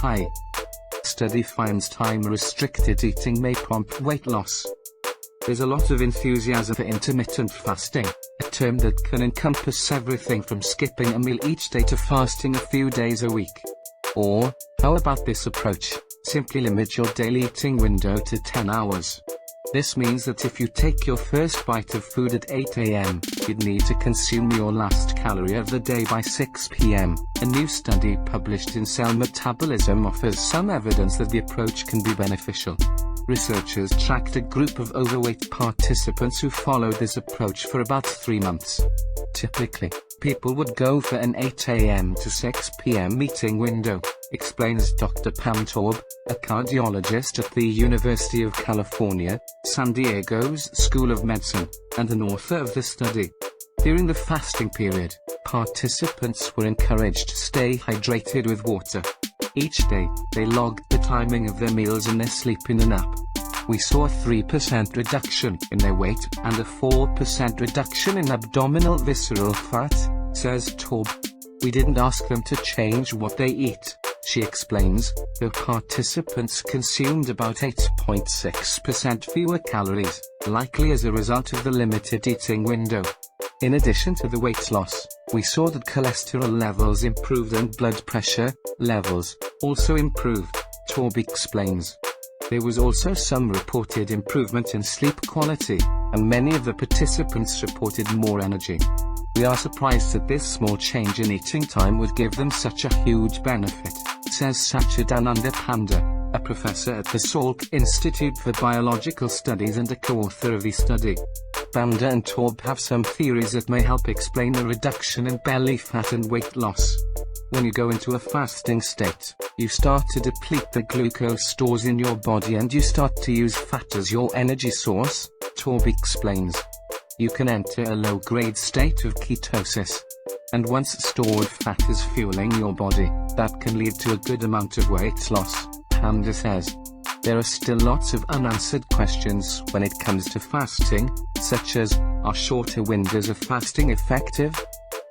high. Study finds time-restricted eating may prompt weight loss. There's a lot of enthusiasm for intermittent fasting, a term that can encompass everything from skipping a meal each day to fasting a few days a week. Or, how about this approach? Simply limit your daily eating window to 10 hours. This means that if you take your first bite of food at 8 a.m., you'd need to consume your last calorie of the day by 6 p.m. A new study published in Cell Metabolism offers some evidence that the approach can be beneficial. Researchers tracked a group of overweight participants who followed this approach for about 3 months. Typically, people would go for an 8 a.m. to 6 p.m. eating window, explains Dr. Pam Taub, a cardiologist at the University of California, San Diego's School of Medicine, and an author of the study. During the fasting period, participants were encouraged to stay hydrated with water. Each day, they logged the timing of their meals and their sleep in an app. We saw a 3% reduction in their weight and a 4% reduction in abdominal visceral fat, says Taub. We didn't ask them to change what they eat, she explains. The participants consumed about 8.6% fewer calories, likely as a result of the limited eating window. In addition to the weight loss, we saw that cholesterol levels improved and blood pressure levels also improved, Taub explains. There was also some reported improvement in sleep quality, and many of the participants reported more energy. We are surprised that this small change in eating time would give them such a huge benefit, says Sachidananda Panda, a professor at the Salk Institute for Biological Studies and a co-author of the study. Panda and Taub have some theories that may help explain the reduction in belly fat and weight loss. When you go into a fasting state, you start to deplete the glucose stores in your body and you start to use fat as your energy source, Taub explains. You can enter a low-grade state of ketosis. And once stored fat is fueling your body, that can lead to a good amount of weight loss, Panda says. There are still lots of unanswered questions when it comes to fasting, such as, are shorter windows of fasting effective?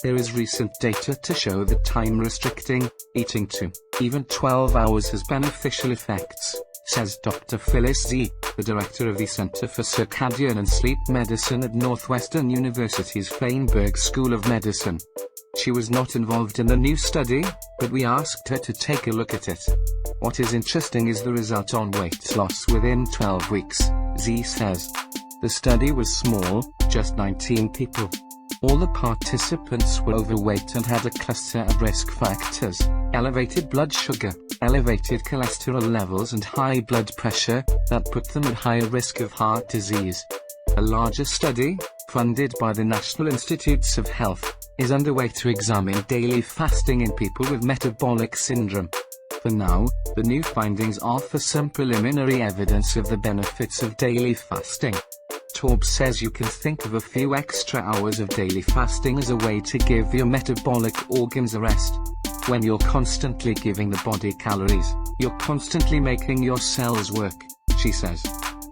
There is recent data to show that time-restricting eating to even 12 hours has beneficial effects, says Dr. Phyllis Z., the director of the Center for Circadian and Sleep Medicine at Northwestern University's Feinberg School of Medicine. She was not involved in the new study, but we asked her to take a look at it. What is interesting is the result on weight loss within 12 weeks, Z says. The study was small, just 19 people. All the participants were overweight and had a cluster of risk factors: elevated blood sugar, elevated cholesterol levels and high blood pressure, that put them at higher risk of heart disease. A larger study, funded by the National Institutes of Health, is underway to examine daily fasting in people with metabolic syndrome. For now, the new findings offer some preliminary evidence of the benefits of daily fasting. Taub says you can think of a few extra hours of daily fasting as a way to give your metabolic organs a rest. When you're constantly giving the body calories, you're constantly making your cells work, she says.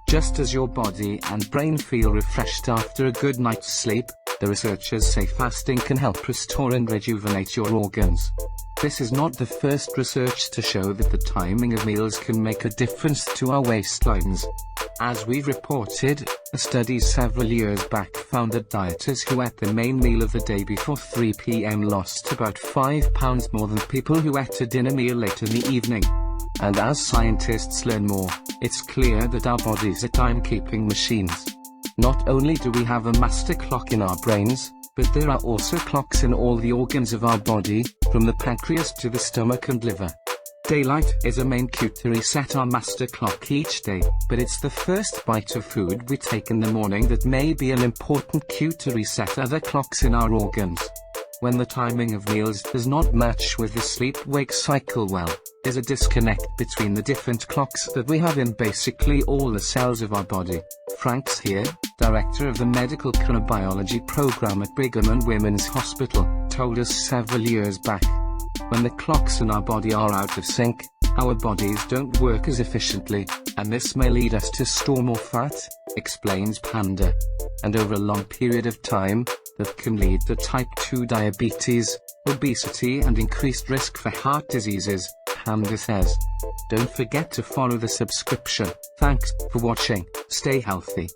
Just as your body and brain feel refreshed after a good night's sleep, the researchers say fasting can help restore and rejuvenate your organs. This is not the first research to show that the timing of meals can make a difference to our waistlines. As we reported, a study several years back found that dieters who ate the main meal of the day before 3 p.m. lost about 5 pounds more than people who ate a dinner meal late in the evening. And as scientists learn more, it's clear that our bodies are timekeeping machines. Not only do we have a master clock in our brains, but there are also clocks in all the organs of our body, from the pancreas to the stomach and liver. Daylight is a main cue to reset our master clock each day, but it's the first bite of food we take in the morning that may be an important cue to reset other clocks in our organs. When the timing of meals does not match with the sleep-wake cycle well, there's a disconnect between the different clocks that we have in basically all the cells of our body. Franks here, director of the medical chronobiology program at Brigham and Women's Hospital, told us several years back. When the clocks in our body are out of sync, our bodies don't work as efficiently, and this may lead us to store more fat, explains Panda. And over a long period of time, that can lead to type 2 diabetes, obesity and increased risk for heart diseases, says. Don't forget to follow the subscription. Thanks for watching. Stay healthy.